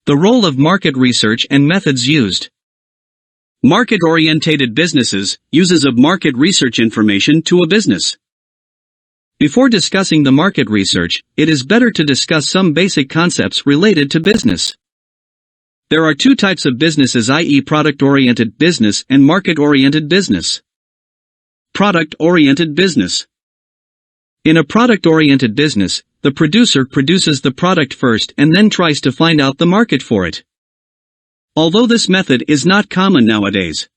The role of market research and methods used. Market-orientated businesses, uses of market research information to a business. Before discussing the market research, it is better to discuss some basic concepts related to business. There are two types of businesses, i.e. product-oriented business and market-oriented business. Product-oriented business. In a product-oriented business, the producer produces the product first and then tries to find out the market for it. Although this method is not common nowadays,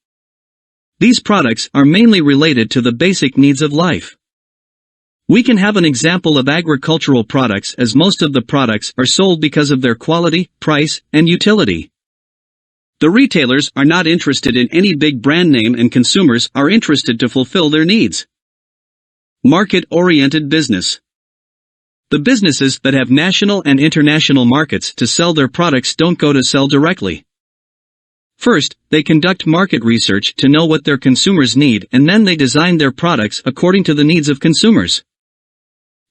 these products are mainly related to the basic needs of life. We can have an example of agricultural products, as most of the products are sold because of their quality, price, and utility. The retailers are not interested in any big brand name and consumers are interested to fulfill their needs. Market-oriented business. The businesses that have national and international markets to sell their products don't go to sell directly. First, they conduct market research to know what their consumers need, and then they design their products according to the needs of consumers.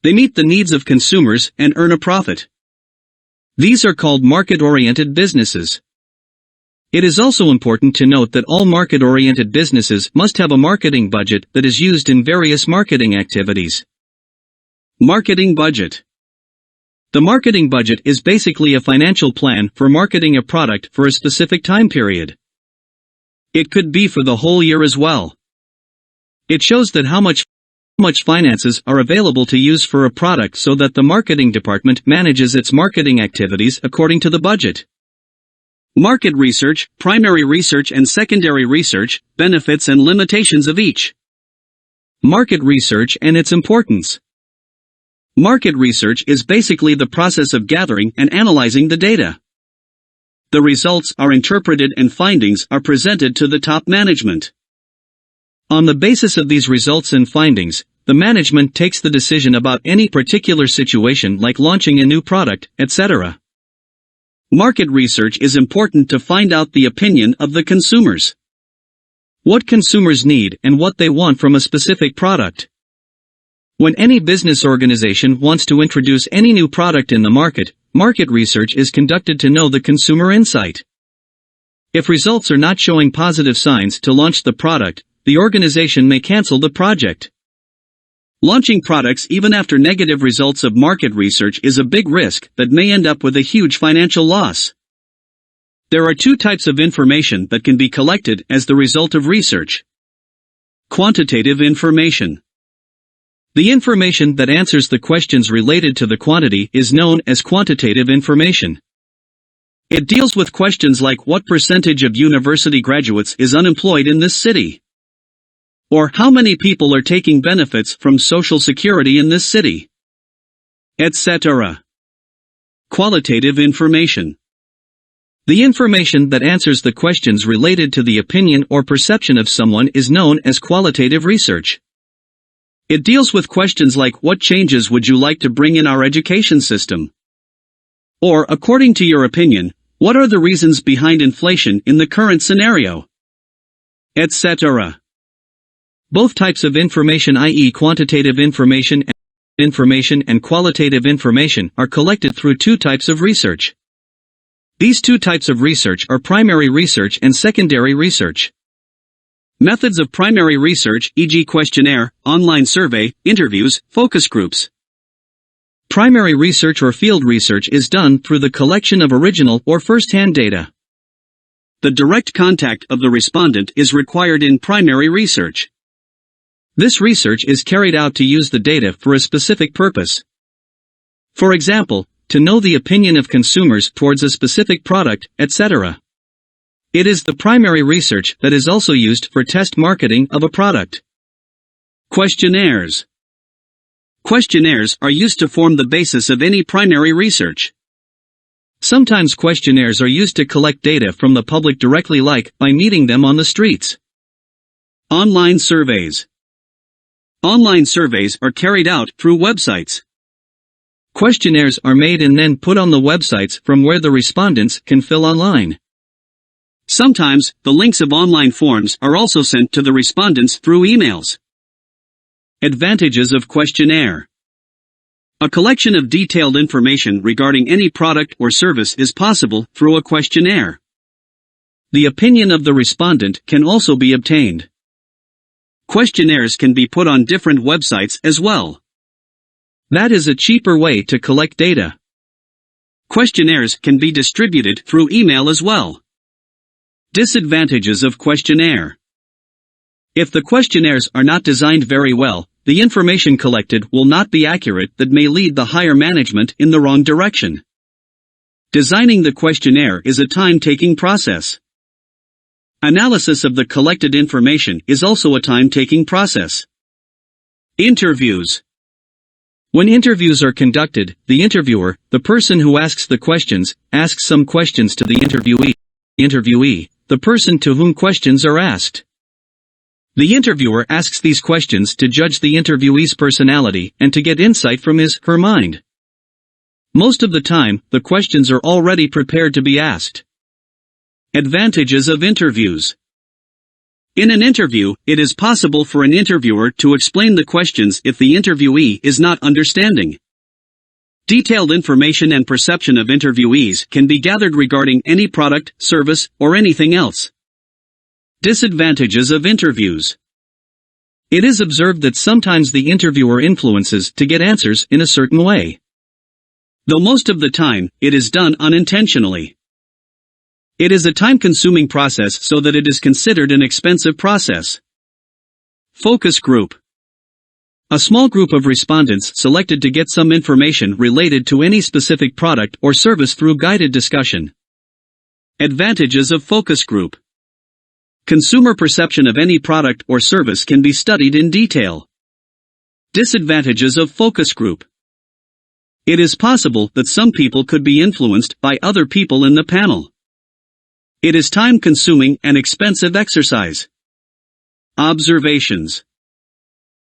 They meet the needs of consumers and earn a profit. These are called market-oriented businesses. It is also important to note that all market-oriented businesses must have a marketing budget that is used in various marketing activities. Marketing budget. The marketing budget is basically a financial plan for marketing a product for a specific time period. It could be for the whole year as well. It shows that how much finances are available to use for a product so that the marketing department manages its marketing activities according to the budget. Market research, primary research and secondary research, benefits and limitations of each. Market research and its importance. Market research is basically the process of gathering and analyzing the data. The results are interpreted and findings are presented to the top management. On the basis of these results and findings, the management takes the decision about any particular situation like launching a new product, etc. Market research is important to find out the opinion of the consumers. What consumers need and what they want from a specific product. When any business organization wants to introduce any new product in the market, market research is conducted to know the consumer insight. If results are not showing positive signs to launch the product, the organization may cancel the project. Launching products even after negative results of market research is a big risk that may end up with a huge financial loss. There are two types of information that can be collected as the result of research. Quantitative information. The information that answers the questions related to the quantity is known as quantitative information. It deals with questions like what percentage of university graduates is unemployed in this city? Or how many people are taking benefits from Social Security in this city? Etc. Qualitative information. The information that answers the questions related to the opinion or perception of someone is known as qualitative research. It deals with questions like what changes would you like to bring in our education system? Or, according to your opinion, what are the reasons behind inflation in the current scenario? Etc. Both types of information, i.e. quantitative information and qualitative information, are collected through two types of research. These two types of research are primary research and secondary research. Methods of primary research, e.g. questionnaire, online survey, interviews, focus groups. Primary research or field research is done through the collection of original or first-hand data. The direct contact of the respondent is required in primary research. This research is carried out to use the data for a specific purpose. For example, to know the opinion of consumers towards a specific product, etc. It is the primary research that is also used for test marketing of a product. Questionnaires. Questionnaires are used to form the basis of any primary research. Sometimes questionnaires are used to collect data from the public directly, like by meeting them on the streets. Online surveys. Online surveys are carried out through websites. Questionnaires are made and then put on the websites from where the respondents can fill online. Sometimes, the links of online forms are also sent to the respondents through emails. Advantages of questionnaire. A collection of detailed information regarding any product or service is possible through a questionnaire. The opinion of the respondent can also be obtained. Questionnaires can be put on different websites as well. That is a cheaper way to collect data. Questionnaires can be distributed through email as well. Disadvantages of questionnaire. If the questionnaires are not designed very well, the information collected will not be accurate. That may lead the higher management in the wrong direction. Designing the questionnaire is a time-taking process. Analysis of the collected information is also a time-taking process. Interviews. When interviews are conducted, the interviewer, the person who asks the questions, asks some questions to the interviewee, the person to whom questions are asked. The interviewer asks these questions to judge the interviewee's personality and to get insight from his/her mind. Most of the time, the questions are already prepared to be asked. Advantages of interviews. In an interview, it is possible for an interviewer to explain the questions if the interviewee is not understanding. Detailed information and perception of interviewees can be gathered regarding any product, service, or anything else. Disadvantages of interviews. It is observed that sometimes the interviewer influences to get answers in a certain way. Though most of the time, it is done unintentionally. It is a time-consuming process so that it is considered an expensive process. Focus group. A small group of respondents selected to get some information related to any specific product or service through guided discussion. Advantages of focus group. Consumer perception of any product or service can be studied in detail. Disadvantages of focus group. It is possible that some people could be influenced by other people in the panel. It is time-consuming and expensive exercise. Observations.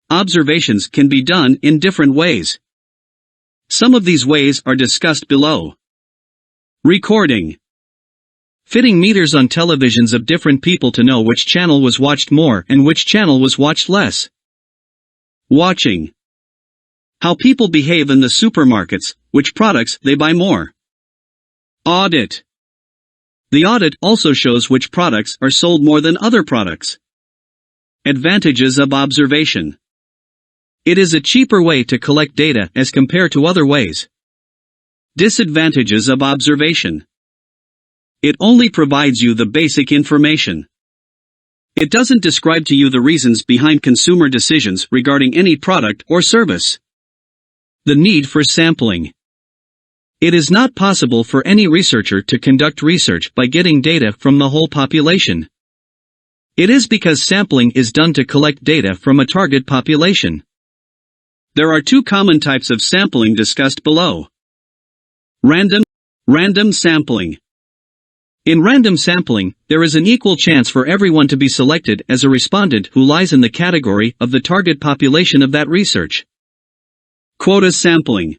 Observations can be done in different ways. Some of these ways are discussed below. Recording. Fitting meters on televisions of different people to know which channel was watched more and which channel was watched less. Watching. How people behave in the supermarkets, which products they buy more. Audit. The audit also shows which products are sold more than other products. Advantages of observation. It is a cheaper way to collect data as compared to other ways. Disadvantages of observation. It only provides you the basic information. It doesn't describe to you the reasons behind consumer decisions regarding any product or service. The need for sampling. It is not possible for any researcher to conduct research by getting data from the whole population. It is because sampling is done to collect data from a target population. There are two common types of sampling discussed below. Random sampling. In random sampling, there is an equal chance for everyone to be selected as a respondent who lies in the category of the target population of that research. Quota sampling.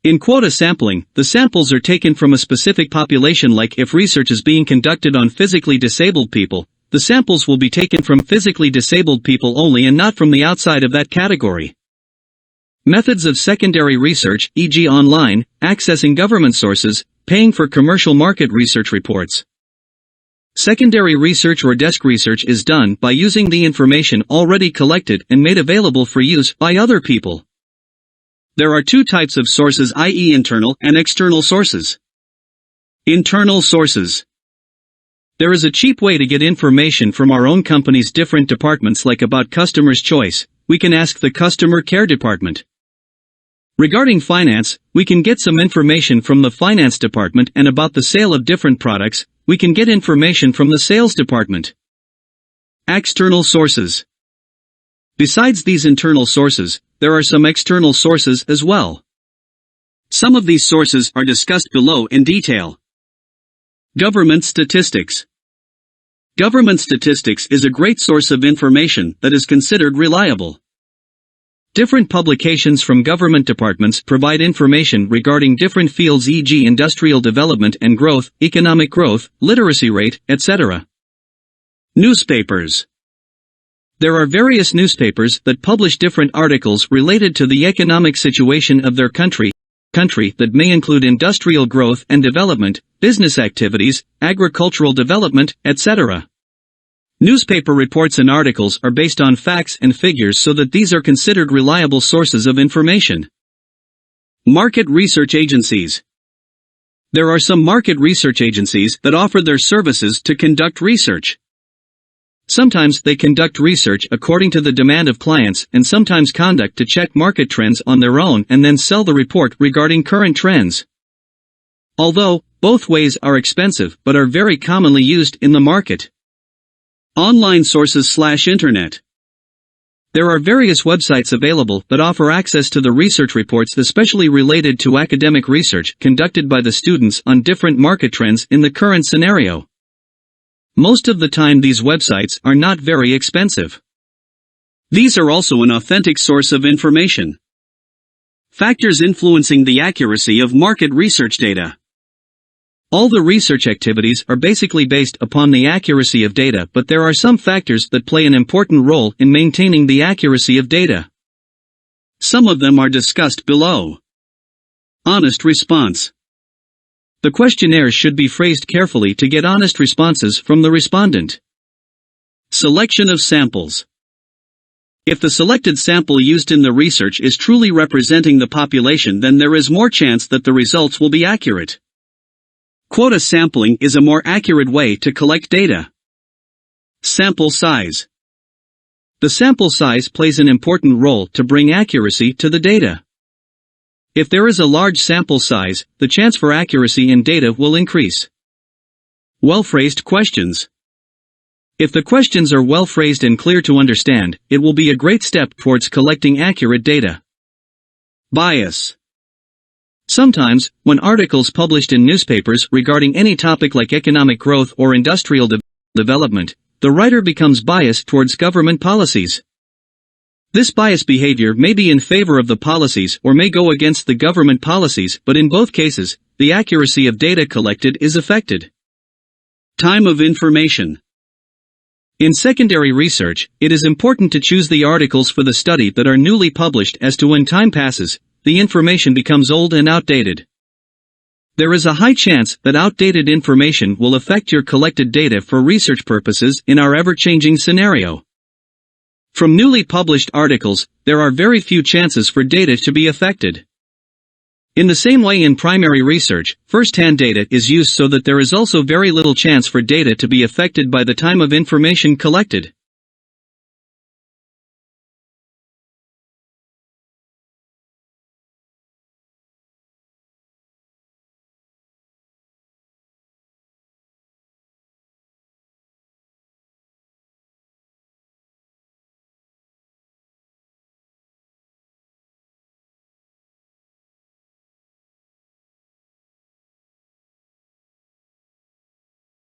In quota sampling, the samples are taken from a specific population. Like if research is being conducted on physically disabled people, the samples will be taken from physically disabled people only and not from the outside of that category. Methods of secondary research, e.g. online, accessing government sources, paying for commercial market research reports. Secondary research or desk research is done by using the information already collected and made available for use by other people. There are two types of sources, i.e. internal and external sources. Internal sources. There is a cheap way to get information from our own company's different departments, like about customer's choice. We can ask the customer care department. Regarding finance, we can get some information from the finance department, and about the sale of different products, we can get information from the sales department. External sources. Besides these internal sources, there are some external sources as well. Some of these sources are discussed below in detail. Government statistics. Government statistics is a great source of information that is considered reliable. Different publications from government departments provide information regarding different fields, e.g. industrial development and growth, economic growth, literacy rate, etc. Newspapers. There are various newspapers that publish different articles related to the economic situation of their country that may include industrial growth and development, business activities, agricultural development, etc. Newspaper reports and articles are based on facts and figures so that these are considered reliable sources of information. Market research agencies. There are some market research agencies that offer their services to conduct research. Sometimes they conduct research according to the demand of clients and sometimes conduct to check market trends on their own and then sell the report regarding current trends. Although, both ways are expensive but are very commonly used in the market. Online sources/Internet. There are various websites available that offer access to the research reports especially related to academic research conducted by the students on different market trends in the current scenario. Most of the time these websites are not very expensive. These are also an authentic source of information. Factors influencing the accuracy of market research data. All the research activities are basically based upon the accuracy of data, but there are some factors that play an important role in maintaining the accuracy of data. Some of them are discussed below. Honest response. The questionnaires should be phrased carefully to get honest responses from the respondent. Selection of samples. If the selected sample used in the research is truly representing the population, then there is more chance that the results will be accurate. Quota sampling is a more accurate way to collect data. Sample size. The sample size plays an important role to bring accuracy to the data. If there is a large sample size, the chance for accuracy in data will increase. Well-phrased questions. If the questions are well-phrased and clear to understand, it will be a great step towards collecting accurate data. Bias. Sometimes, when articles published in newspapers regarding any topic like economic growth or industrial development, the writer becomes biased towards government policies. This biased behavior may be in favor of the policies or may go against the government policies, but in both cases, the accuracy of data collected is affected. Time of information. In secondary research, it is important to choose the articles for the study that are newly published, as to when time passes, the information becomes old and outdated. There is a high chance that outdated information will affect your collected data for research purposes in our ever-changing scenario. From newly published articles, there are very few chances for data to be affected. In the same way in primary research, first-hand data is used so that there is also very little chance for data to be affected by the time of information collected.